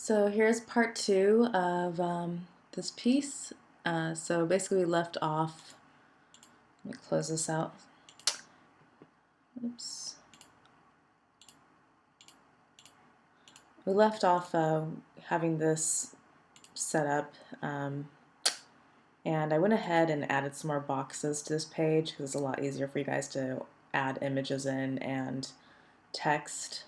So here's part two of this piece. So basically we left off, let me close this out. Oops. We left off having this set up, and I went ahead and added some more boxes to this page because it's a lot easier for you guys to add images in and text,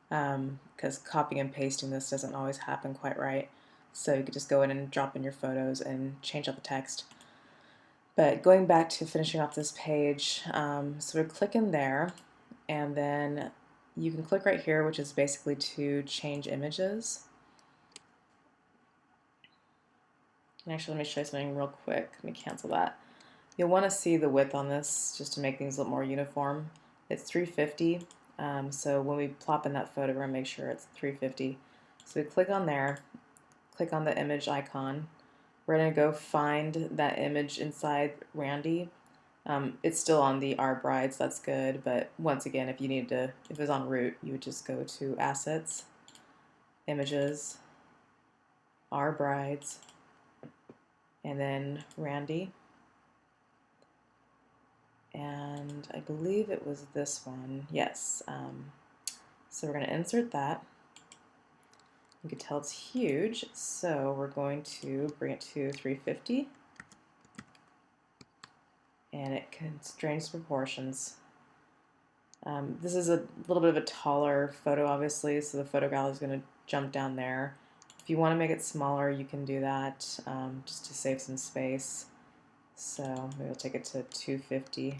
because copying and pasting this doesn't always happen quite right. So you could just go in and drop in your photos and change out the text. But going back to finishing off this page, so we're clicking there, and then you can click right here, which is basically to change images. And actually, let me show you something real quick. Let me cancel that. You'll want to see the width on this just to make things look more uniform. It's 350, so when we plop in that photo, we're going to make sure it's 350. So we click on there, click on the image icon. We're going to go find that image inside Randy. It's still on the Our Brides, that's good, but once again, if it was on root, you would just go to Assets, Images, Our Brides, and then Randy. And I believe it was this one, yes. So we're going to insert that. You can tell it's huge, so we're going to bring it to 350. And it constrains proportions. This is a little bit of a taller photo, obviously, so the photo gallery is going to jump down there. If you want to make it smaller, you can do that, just to save some space. So maybe we'll take it to 250.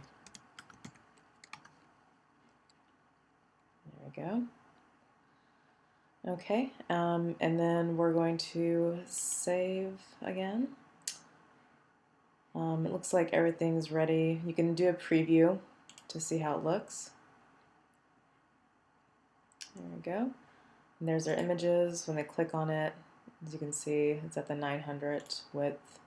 There we go. Okay, and then we're going to save again. It looks like everything's ready. You can do a preview to see how it looks. There we go. And there's our images. When they click on it, as you can see, it's at the 900 width.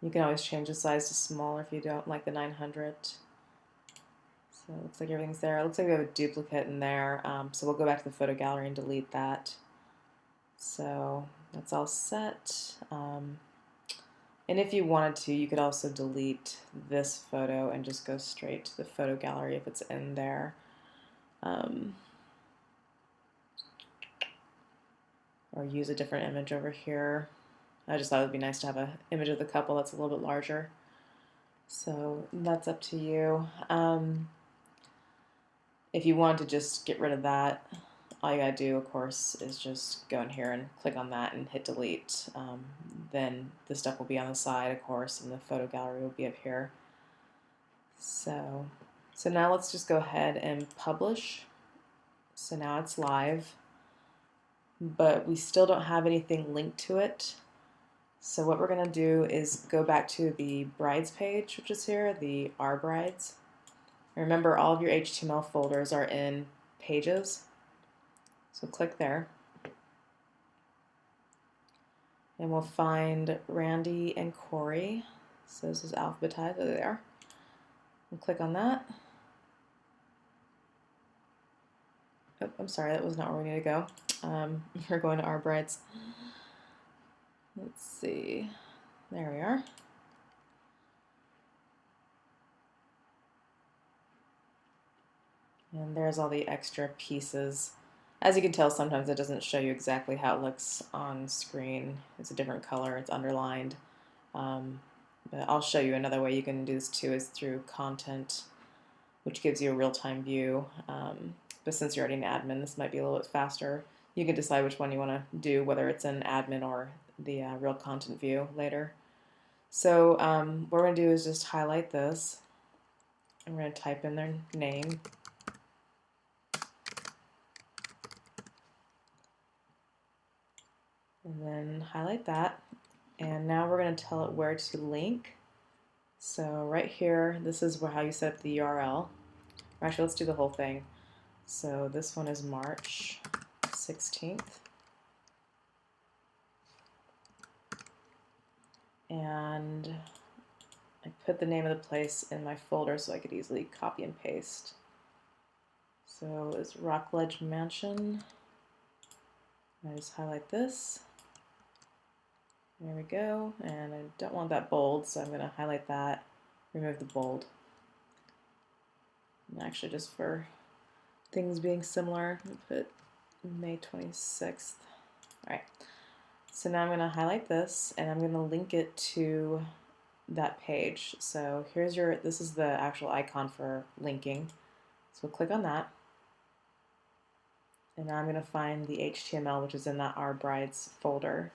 You can always change the size to smaller if you don't like the 900. So it looks like everything's there. It looks like we have a duplicate in there, so we'll go back to the photo gallery and delete that. So that's all set. And if you wanted to, you could also delete this photo and just go straight to the photo gallery if it's in there. Or use a different image over here. I just thought it would be nice to have an image of the couple that's a little bit larger. So that's up to you. If you want to just get rid of that, all you gotta do, of course, is just go in here and click on that and hit delete. Then the stuff will be on the side, of course, and the photo gallery will be up here. So now let's just go ahead and publish. So now it's live, but we still don't have anything linked to it. So what we're gonna do is go back to the brides page, which is here, the Our Brides. Remember, all of your HTML folders are in Pages. So click there. And we'll find Randy and Corey. So this is alphabetized, there they are. We'll click on that. Oh, I'm sorry, that was not where we need to go. We're going to Our Brides. Let's see, there we are. And there's all the extra pieces. As you can tell, sometimes it doesn't show you exactly how it looks on screen. It's a different color, it's underlined. But I'll show you another way you can do this too, is through content, which gives you a real-time view. But since you're already an admin, this might be a little bit faster. You can decide which one you want to do, whether it's an admin or the real content view later. So what we're going to do is just highlight this. And we're going to type in their name. And then highlight that. And now we're going to tell it where to link. So right here, this is how you set up the URL. Or actually, let's do the whole thing. So this one is March 16th. And I put the name of the place in my folder so I could easily copy and paste. So it's Rockledge Mansion. I just highlight this. There we go. And I don't want that bold, so I'm going to highlight that, remove the bold. And actually, just for things being similar, put May 26th. All right. So now I'm going to highlight this, and I'm going to link it to that page. So here's this is the actual icon for linking. So we'll click on that. And now I'm going to find the HTML, which is in that Our Brides folder,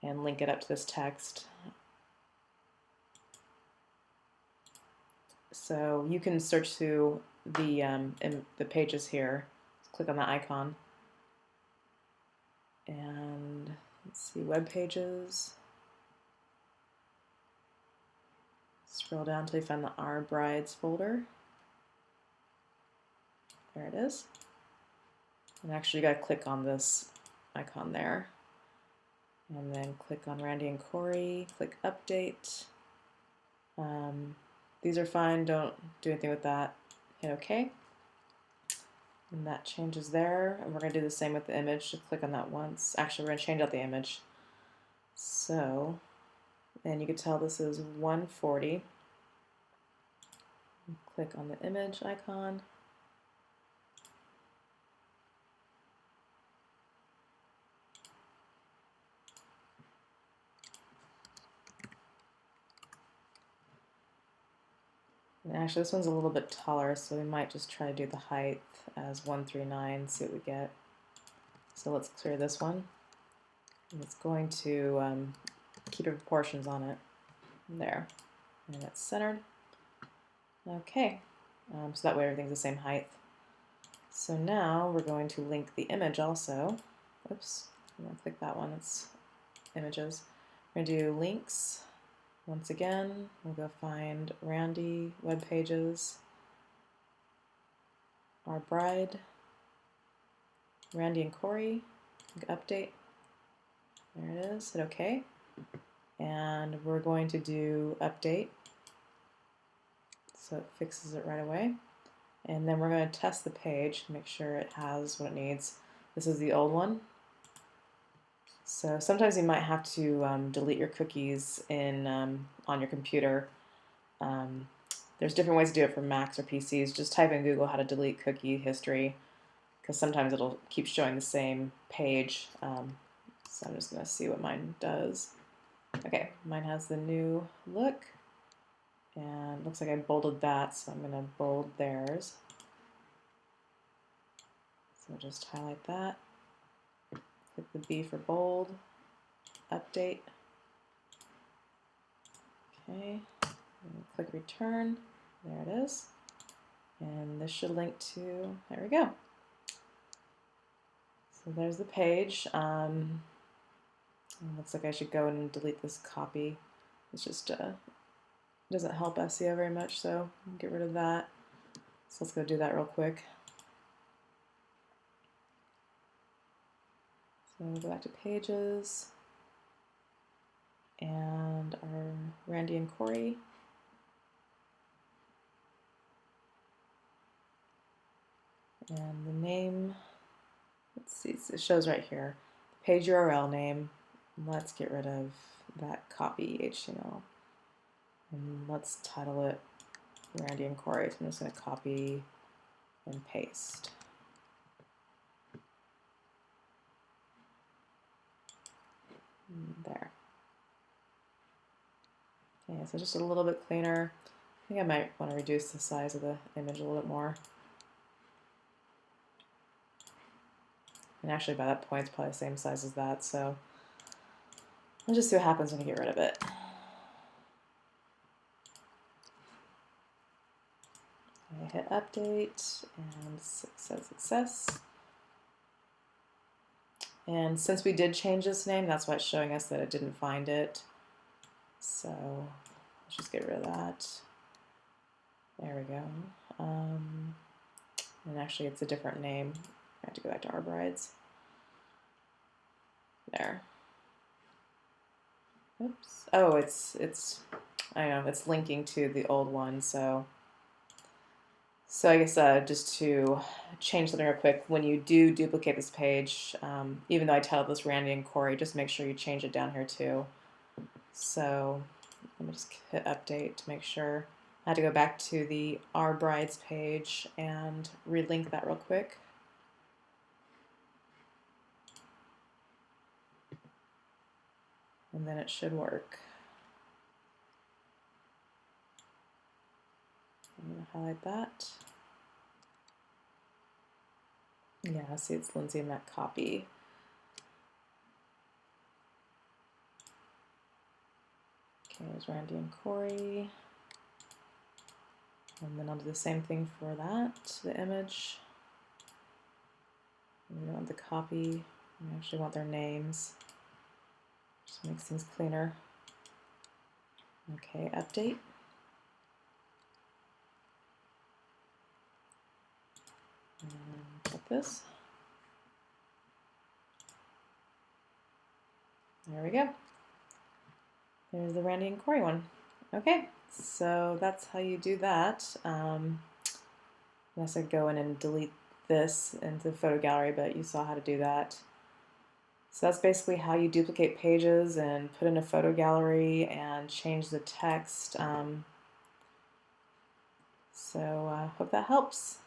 and link it up to this text. So you can search through the pages here. Click on the icon. And let's see, web pages. Scroll down until you find the Our Brides folder. There it is. And actually, you got to click on this icon there. And then click on Randy and Corey, click Update. These are fine, don't do anything with that. Hit OK. And that changes there. And we're going to do the same with the image. Just click on that once. Actually, we're going to change out the image. So, and you can tell this is 140. Click on the image icon. And actually, this one's a little bit taller, so we might just try to do the height as 139, see what we get. So let's clear this one. And it's going to keep the proportions on it. There. And it's centered. Okay. So that way everything's the same height. So now we're going to link the image also. Oops. I'm going to click that one. It's images. We're going to do links. Once again, we'll go find Randy web pages, Our Bride, Randy and Corey, update. There it is. Hit OK. And we're going to do update, so it fixes it right away. And then we're going to test the page, make sure it has what it needs. This is the old one. So sometimes you might have to delete your cookies on your computer. There's different ways to do it for Macs or PCs. Just type in Google how to delete cookie history, because sometimes it'll keep showing the same page. So I'm just going to see what mine does. Okay, mine has the new look, and looks like I bolded that, so I'm going to bold theirs. So just highlight that. Click the B for bold, update. Okay, and click return. There it is. And this should link to, there we go. So there's the page. Looks like I should go and delete this copy. It's just doesn't help SEO very much, so get rid of that. So let's go do that real quick. So we'll go back to pages and our Randy and Corey. And the name, let's see, it shows right here. Page URL name. Let's get rid of that copy HTML. And let's title it Randy and Corey. So I'm just going to copy and paste. There. Okay, so just a little bit cleaner. I think I might want to reduce the size of the image a little bit more. And actually by that point it's probably the same size as that, so let's just see what happens when you get rid of it. I hit update and says success. And since we did change this name, that's why it's showing us that it didn't find it. So let's just get rid of that. There we go. And actually it's a different name. I have to go back to Our Brides. There. Oops. Oh, it's I don't know, it's linking to the old one, so So I guess just to change something real quick, when you do duplicate this page, even though I titled this Randy and Corey, just make sure you change it down here too. So let me just hit update to make sure. I had to go back to the Our Brides page and relink that real quick. And then it should work. I'm going to highlight that. Yeah, see, it's Lindsay and that copy. Okay, there's Randy and Corey. And then I'll do the same thing for that, the image. We don't want the copy, we actually want their names. Just makes things cleaner. Okay, update. And put this. There we go. There's the Randy and Corey one. Okay, so that's how you do that. Unless I go in and delete this into the photo gallery, but you saw how to do that. So that's basically how you duplicate pages and put in a photo gallery and change the text. So hope that helps.